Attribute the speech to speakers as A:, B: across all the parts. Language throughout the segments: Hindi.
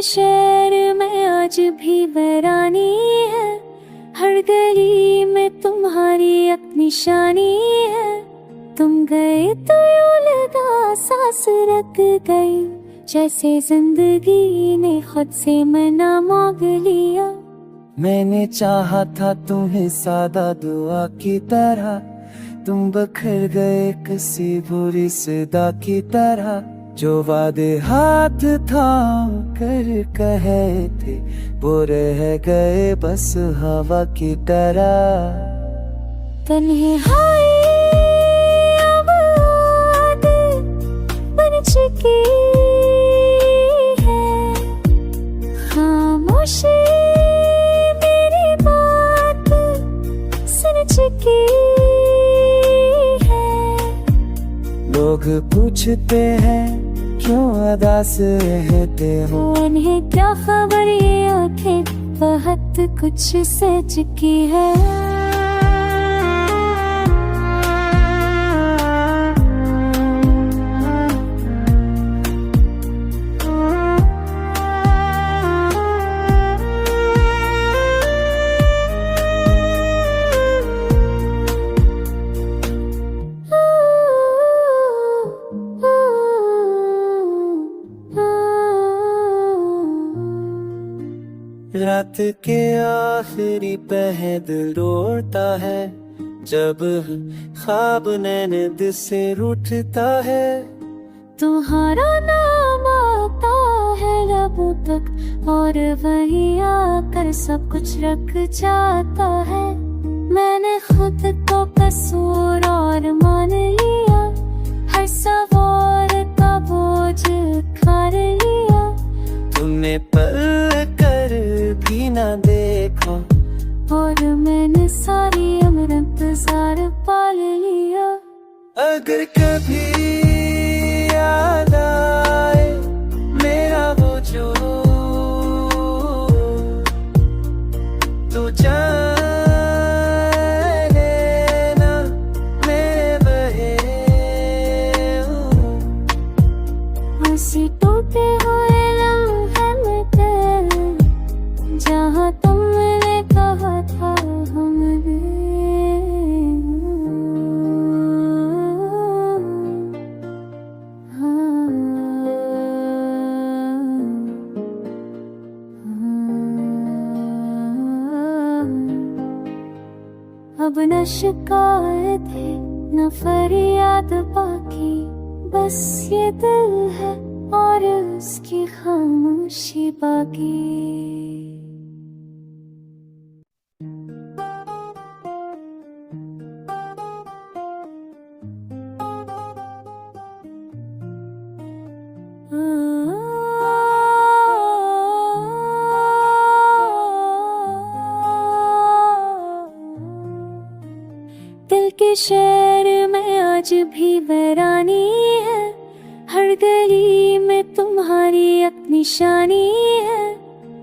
A: के शहर में आज भी वीरानी है, हर गली में तुम्हारी एक निशानी है। तुम गए तो यूं लगा सांस रुक गई, जैसे जिंदगी ने खुद से मना मांग लिया।
B: मैंने चाहा था तुम्हें सादा दुआ की तरह, तुम बखर गए किसी बुरी सदा की तरह। जो वादे हाथ थाम कर कहे थे वो रह गए बस हवा की तरह।
A: तन्हाई अब आदत बन चुकी है, खामोशी मेरी बात सुन चुकी है।
B: लोग पूछते हैं क्यों उदास रहते हो,
A: उन्हें क्या खबर ये आंखें बहुत कुछ सच की है।
B: रात के आखिरी पहर दिल दौड़ता है, जब ख्वाब नैन से रूठता है।
A: तुम्हारा नाम आता है लबों तक और वही आकर सब कुछ रख जाता है। मैंने खुद को कसूर और मान लिया, हर सवार का बोझ उठा लिया।
B: तुमने पल कर भी ना देखा
A: और मैंने सारी उम्र इंतजार पाल लिया।
B: अगर कभी याद आए मेरा वो जो तू जाने ना मेरे बहे
A: हंसी टूटे हुए लम्हे में थे, जहाँ तुमने कहा था हमने। अब न शिकायत है न फरियाद बाकी, बस ये दिल है और उसकी खामोशी बाकी। दिल के शहर में आज भी वीरानी है, हर गली में तुम्हारी एक निशानी है।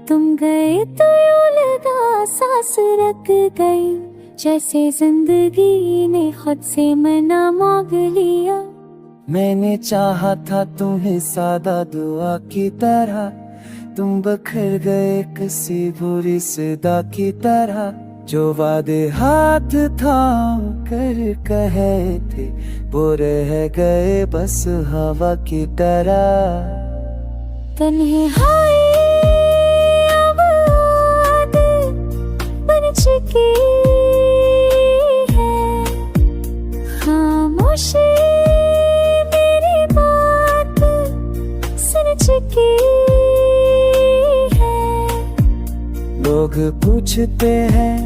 A: तुम गए तो यूं लगा सांस रुक गई, जैसे जिंदगी ने खुद से मना मांग लिया।
B: मैंने चाहा था तुम्हें सादा दुआ की तरह, तुम बखर गए किसी बुरी सदा की तरह। जो वादे हाथ थाम कर कहे थे वो रह गए बस हवा की तरह।
A: तन्हाई अब आदत बन चुकी है, खामोशी मेरी बात सुन चुकी है।
B: लोग पूछते हैं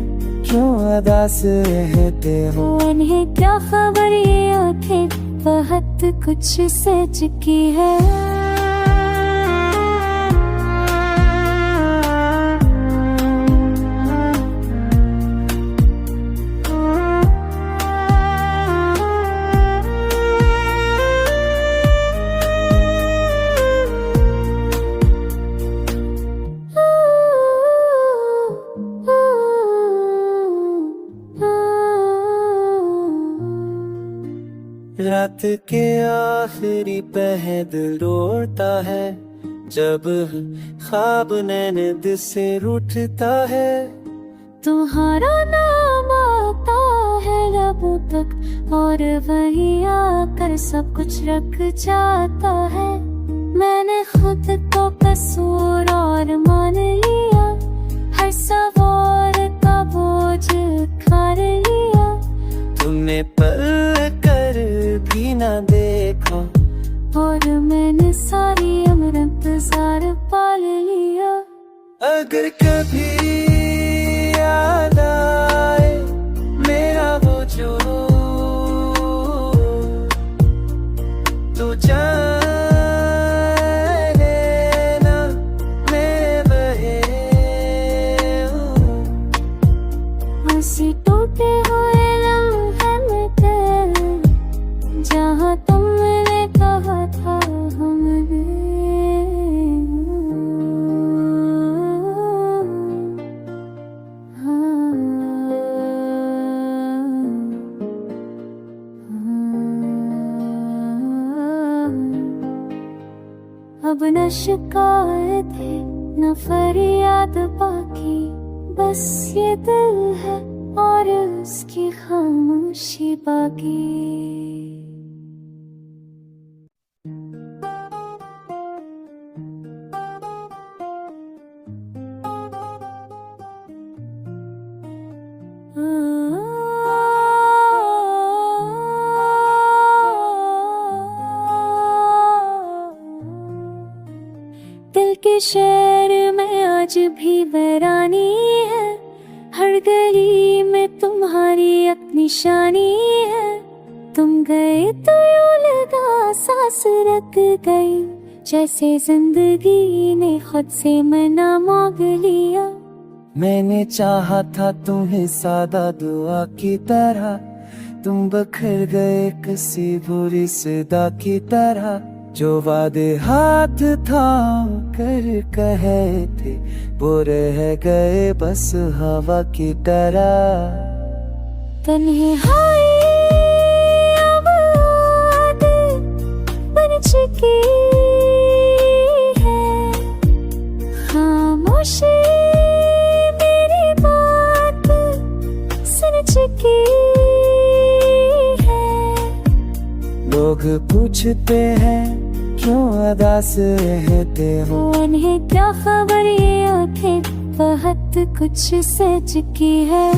B: क्यों उदास रहते हो,
A: उन्हें क्या खबर ये आंखें बहुत कुछ सच की है।
B: रात के आखिरी पहर दिल दौड़ता है, जब ख्वाब नैन से रूठता है।
A: तुम्हारा नाम आता है लबों तक और वही आकर सब कुछ रख जाता है। मैंने खुद को कसूर और मान लिया, हर सवार का बोझ उठा लिया।
B: तुमने पल कर भी ना देखा
A: और मैंने सारी उम्र इंतजार पाल लिया।
B: अगर कभी याद आए मेरा वो जो तू जाने ना मेरे बहे
A: हंसी टूटे हुए लम्हे में थे, जहाँ तुमने कहा था हम अब न शिकायत है न फरियाद बाकी, बस ये दिल है और उसकी खामोशी बाकी। दिल के शहर में आज भी वीरानी है, हर गली में तुम्हारी एक निशानी है। तुम गए तो यूं लगा सांस रुक गई, जैसे जिंदगी ने खुद से मना मांग लिया।
B: मैंने चाहा था तुम्हें सादा दुआ की तरह, तुम बखर गए किसी बुरी सदा की तरह। जो वादे हाथ थाम कर कहे थे वो रह गए बस हवा की तरह।
A: तन्हाई अब आदत बन चुकी है, खामोशी मेरी बात सुन चुकी है।
B: लोग पूछते हैं क्यों उदास रहते हो,
A: उन्हें क्या खबर ये आंखें बहुत कुछ सह चुकी है।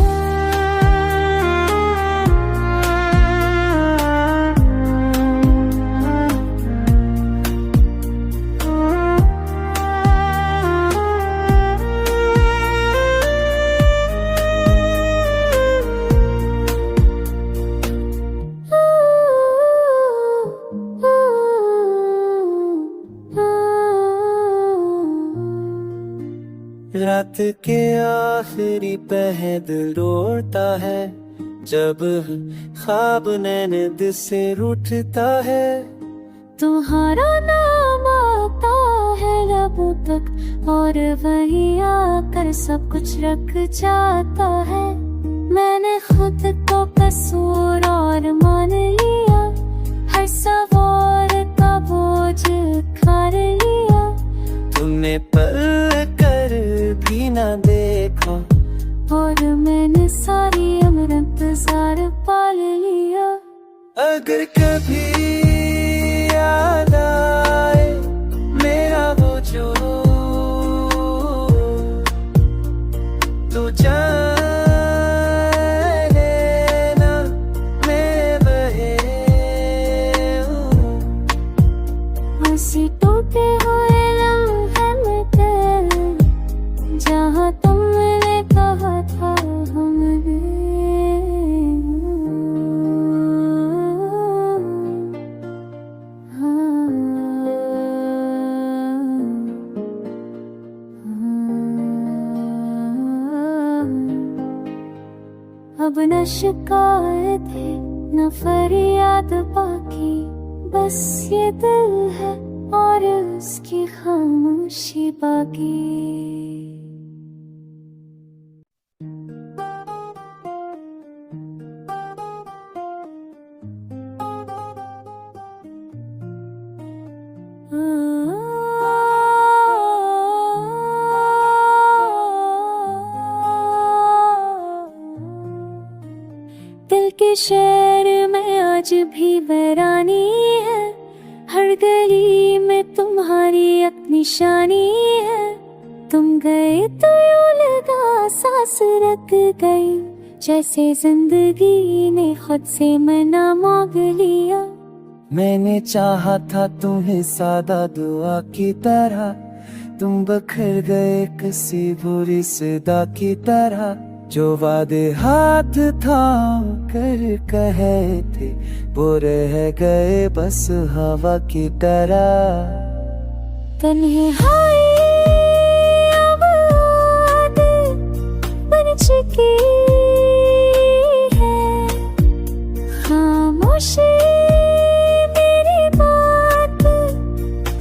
B: रात के आखिरी पहर दिल रोता है, जब ख्वाब नैन से रूठता है।
A: तुम्हारा नाम आता है लबों तक और वही आकर सब कुछ रख जाता है। मैंने खुद को कसूर और मान लिया, हर सवार का बोझ उठा लिया।
B: तुमने पल कर भी ना देखा
A: और मैंने सारी उम्र इंतजार पाल लिया।
B: अगर कभी याद आए मेरा वो जो तू जाने ना मेरे बहे
A: हंसी टूटे हुए लम्हे में थे, जहाँ तुमने कहा था हम अब न शिकायत है न फरियाद बाकी, बस ये दिल है और उसकी खामोशी बाकी। आ के शहर में आज भी वीरानी है, हर गली में तुम्हारी एक निशानी है। तुम गए तो यूं लगा सांस रुक गई, जैसे जिंदगी ने खुद से मना मांग लिया।
B: मैंने चाहा था तुम्हें सादा दुआ की तरह, तुम बखर गए किसी बुरी सदा की तरह। जो वादे हाथ थाम कर कहे थे वो रह गए बस हवा की तरह।
A: तन्हाई अब आदत बन चुकी है, खामोशी मेरी बात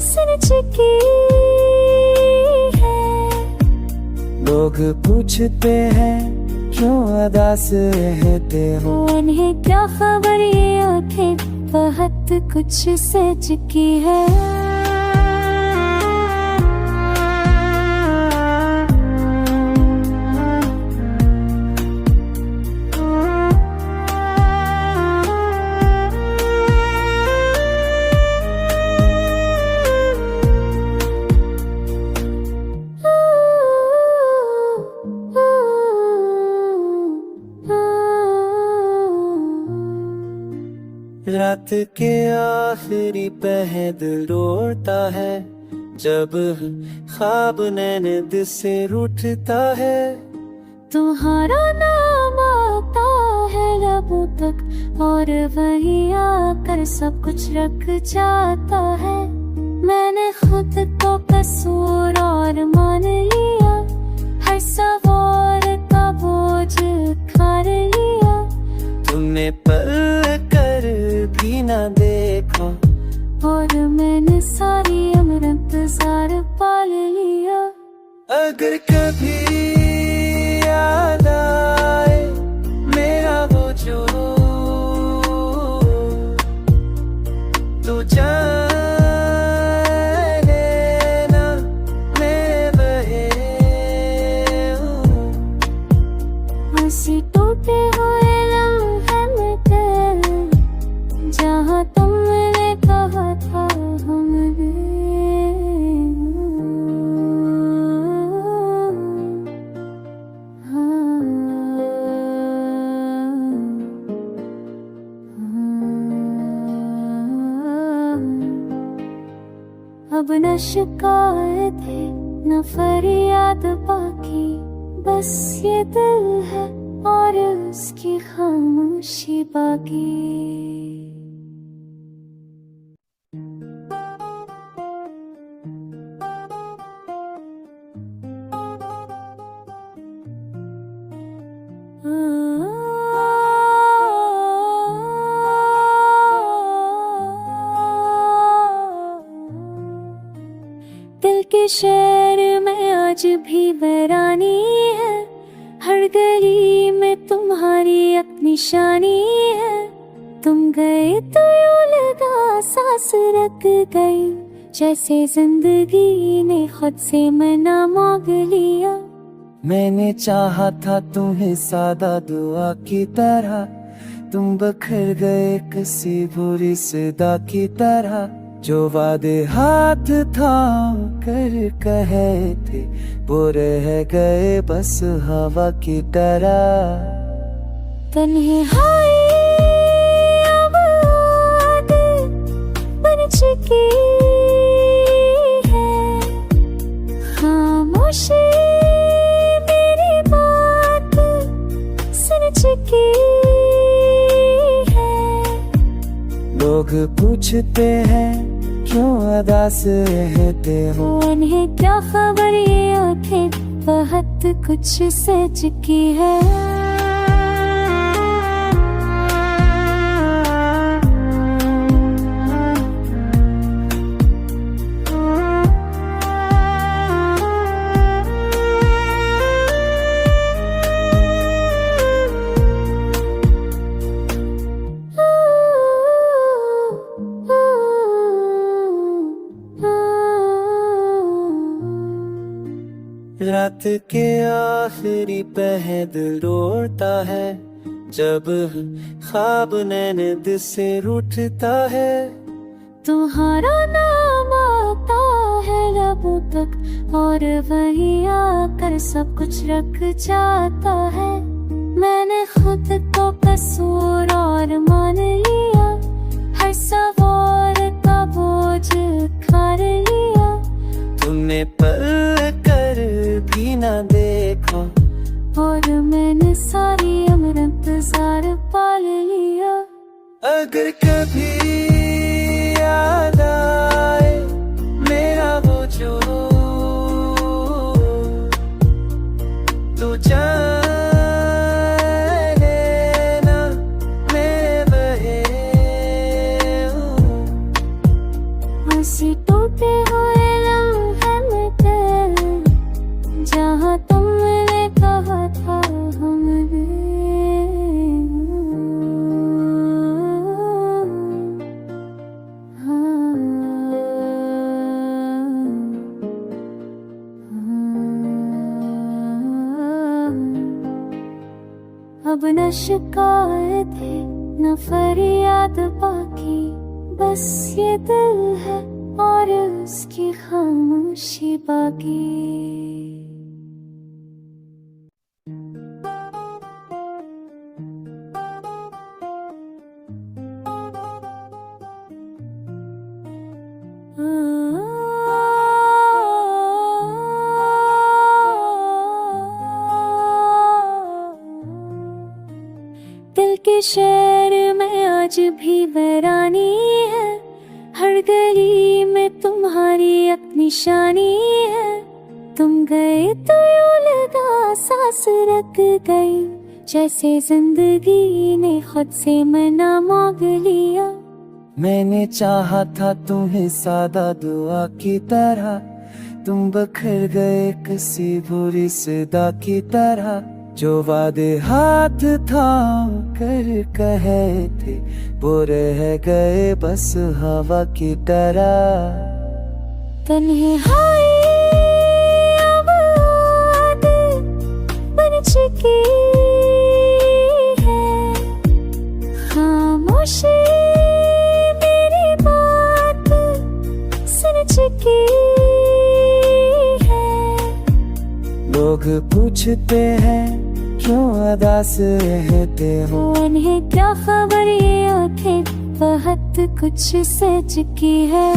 A: सुन चुकी है।
B: लोग पूछते हैं क्यों उदास रहते हो,
A: उन्हें क्या खबर ये आंखें बहुत कुछ सच की है।
B: रात के आखिरी पहर दिल रोता है, जब ख्वाब नैन से रूठता है।
A: तुम्हारा नाम आता है लबों तक, और वही आकर सब कुछ रख जाता है। मैंने खुद को कसूर और मान लिया, हर सवार का बोझ उठा लिया।
B: तुमने पल कर भी ना देखा,
A: और मैंने सारी उम्र इंतजार पाल लिया।
B: अगर कभी याद आए मेरा वो जो तू जाने ना मैं बहे हूँ।
A: हंसी टूटे हुए लम्हे में थे, जहाँ तुमने कहा था हम अब न शिकायत है न फरियाद बाकी, बस ये दिल है और उसकी खामोशी बाकी। दिल के शहर में आज भी वीरानी है, हर गली में तुम्हारी एक निशानी है। तुम गए तो यूं लगा सांस रुक गई, जैसे जिंदगी ने खुद से मना मांग लिया।
B: मैंने चाहा था तुम्हें सादा दुआ की तरह, तुम बखर गए किसी बुरी सदा की तरह। जो वादे हाथ थाम कर कहे थे वो रह गए बस हवा की तरह।
A: तन्हाई अब आदत बन चुकी है, खामोशी मेरी बात सुन चुकी है।
B: लोग पूछते हैं क्यों उदास रहते हो,
A: उन्हें क्या खबर ये आंखें बहुत कुछ सच की है।
B: रात के आखिरी पहर दिल रोता है, जब ख्वाब नैन से रूठता है,
A: तुम्हारा नाम आता है लबों तक और वही आकर सब कुछ रख जाता है। मैंने खुद को कसूर और मान लिया, हर सवार का बोझ उठा लिया।
B: तुमने पल कर भी ना देखा
A: और मैंने सारी उम्र इंतजार पाल लिया।
B: अगर कभी याद आए मेरा वो जो, तू जाने ना मैं बहे हूँ।
A: हंसी टूटे हुए लम्हे में तेरे, जहाँ तुमने कहा था हम अब न शिकायत है न फरियाद बाकी, बस ये दिल है और उसकी खामोशी बाकी। दिल के शहर में आज भी वीरानी है, हर गली में तुम्हारी एक निशानी है। तुम गए तो यूं लगा सांस रुक गई, जैसे जिंदगी ने खुद से मना मांग लिया।
B: मैंने चाहा था तुम्हें सादा दुआ की तरह, तुम बखर गए किसी बुरी सदा की तरह। जो वादे हाथ थाम कर कहे थे, वो रह गए बस हवा की तरह।
A: तन्हाई अब आदत बन चुकी है, खामोशी मेरी बात सुन चुकी है।
B: लोग पूछते हैं क्यों उदास रहते हो,
A: उन्हें क्या खबर ये आंखें बहुत कुछ सह चुकी है।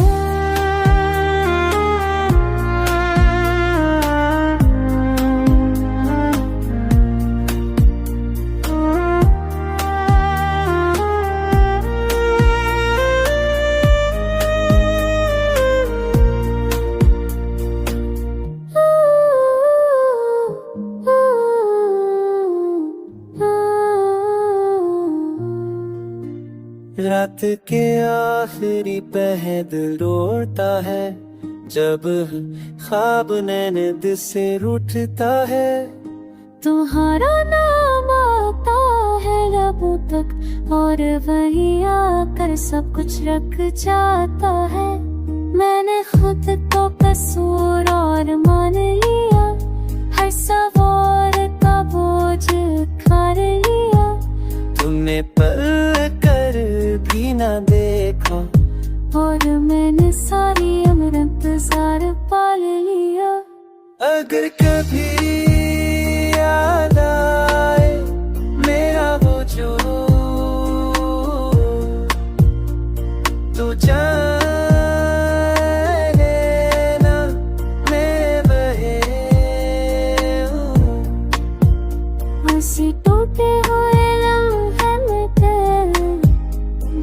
B: रात के आखिरी पहर दिल रोता है, जब ख्वाब नैन से रूठता है।
A: तुम्हारा नाम आता है लबों तक और वही आकर सब कुछ रख जाता है। मैंने खुद को कसूर और मान लिया, हर सवार का बोझ उठा लिया।
B: तुमने पल कर भी ना देखा
A: और मैंने सारी उम्र इंतजार पाल लिया।
B: अगर कभी याद आए मेरा वो जो, तू जाने ना मैं बहे हूँ।
A: हंसी टूटे हुए लम्हे में तेरे,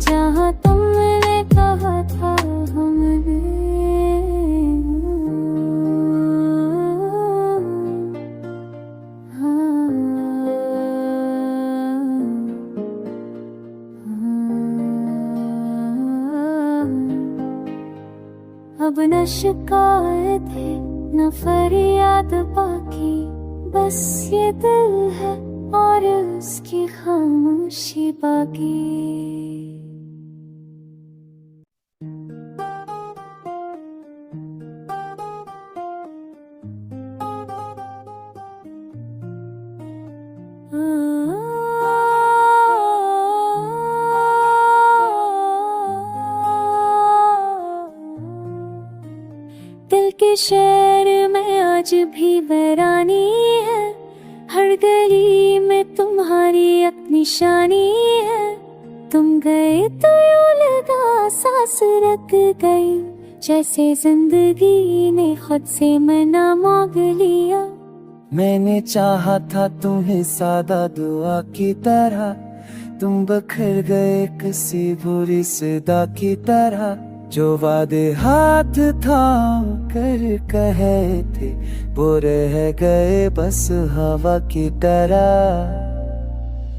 A: जहाँ तुमने कहा था हम अब न शिकायत है न फरियाद बाकी, बस ये दिल है और उसकी खामोशी बाकी। दिल के शहर में आज भी वीरानी है, हर गली में तुम्हारी एक निशानी है। तुम गए तो यूं लगा सांस रुक गई, जैसे जिंदगी ने खुद से मना मांग लिया।
B: मैंने चाहा था तुम्हें सादा दुआ की तरह, तुम बखर गए किसी बुरी सदा की तरह। जो वादे हाथ थाम कर कहे थे वो रह गए बस हवा की तरह।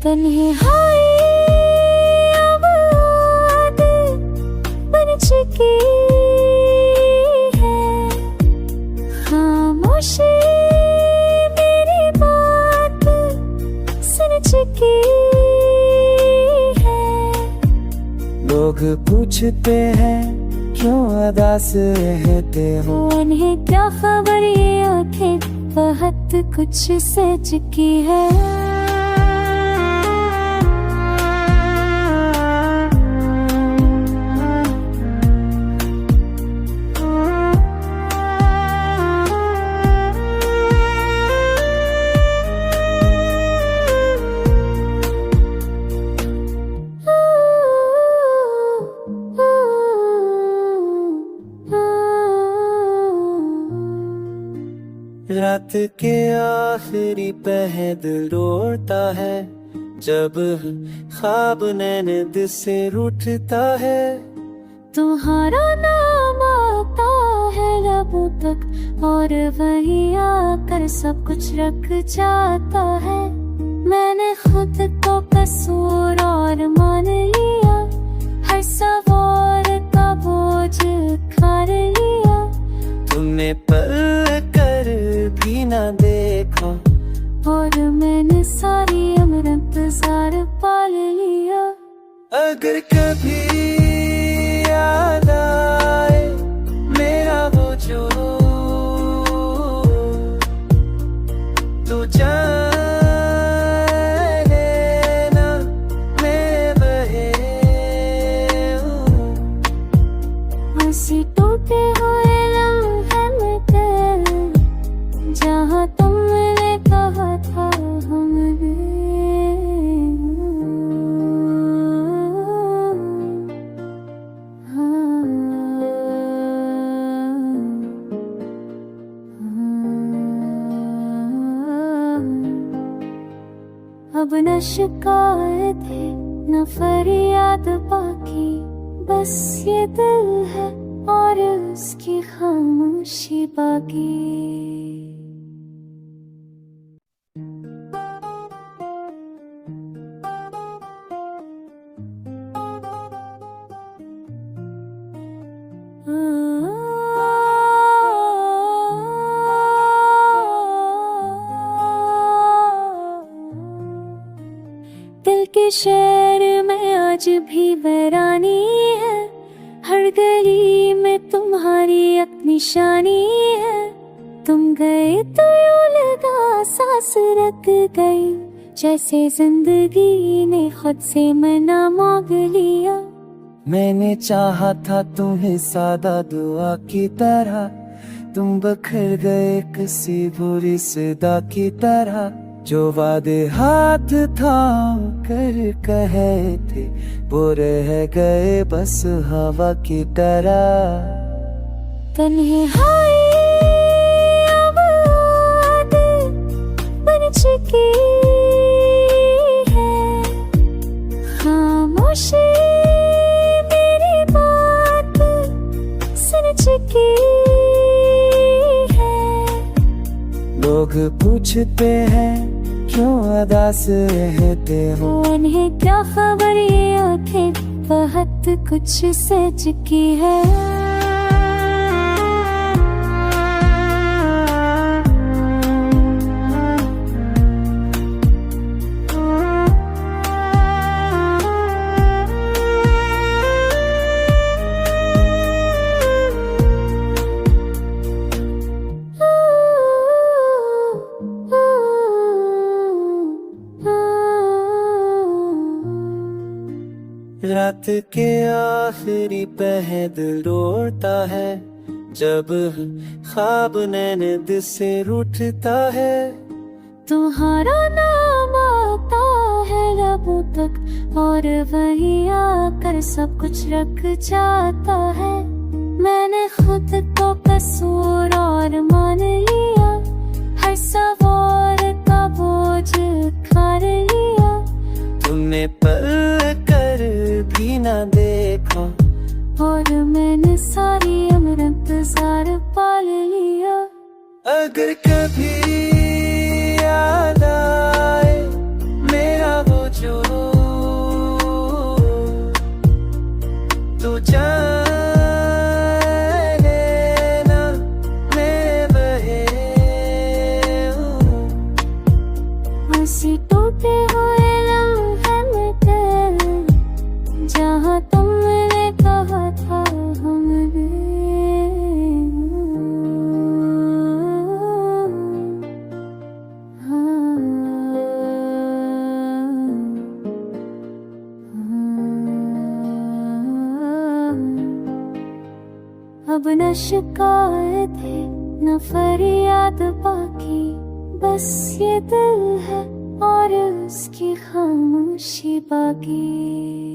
A: तन्हाई अब आदत बन चुकी है, खामोशी मेरी बात सुन चुकी है।
B: लोग पूछते हैं क्यों उदास रहते हो,
A: उन्हें क्या खबर ये आंखें बहुत कुछ सच की है।
B: रात के आखिरी पहर दिल रोता है, जब ख्वाब नींद से रूठता है।
A: तुम्हारा नाम आता है लबों तक, और वही आकर सब कुछ रख जाता है। मैंने खुद को कसूर और मान लिया, हर सवार का बोझ उखाड़ लिया।
B: तुमने पल कर भी ना देखा,
A: और मैंने सारी उम्र इंतजार पाल लिया।
B: अगर कभी याद आए मेरा वो जो तू जाने ना मैं बहे हूँ।
A: हंसी टूटे हुए लम्हे में थे, जहाँ तुमने कहा था हम अब न शिकायत है न फरियाद बाकी, बस ये दिल है और उसकी खामोशी बाकी। दिल के शहर में आज भी वीरानी है, हर गली में तुम्हारी एक निशानी है। तुम गए तो यूं लगा सांस रुक गई, जैसे जिंदगी ने खुद से मना मांग लिया।
B: मैंने चाहा था तुम्हें सादा दुआ की तरह, तुम बखर गए किसी बुरी सदा की तरह। जो वादे हाथ थाम कर कहे थे वो रह गए बस हवा की तरह।
A: तन्हाई अब आदत बन चुकी है, खामोशी मेरी बात सुन चुकी है।
B: लोग पूछते हैं क्यों उदास रहते हो,
A: उन्हें क्या खबर ये आंखें बहुत कुछ सच की है।
B: रात के आखिरी पहर दिल रोता है, जब ख्वाब नैन दिल से रूठता है,
A: तुम्हारा नाम आता है लबों तक, और वही आकर सब कुछ रख जाता है। मैंने खुद को कसूर और मान लिया, हर सवार का बोझ उठा लिया।
B: तुमने पल कर भी ना देखा,
A: और मैंने सारी उम्र इंतजार पाल लिया।
B: अगर कभी याद आए मेरा वो जो, तो जाने ना मैं बहे हूँ।
A: हंसी टूटे हुए लम्हे में तेरे, जहाँ तुमने कहा था हम अब न शिकायत है न फरियाद बाकी, बस ये दिल है और उसकी खामोशी बाकी।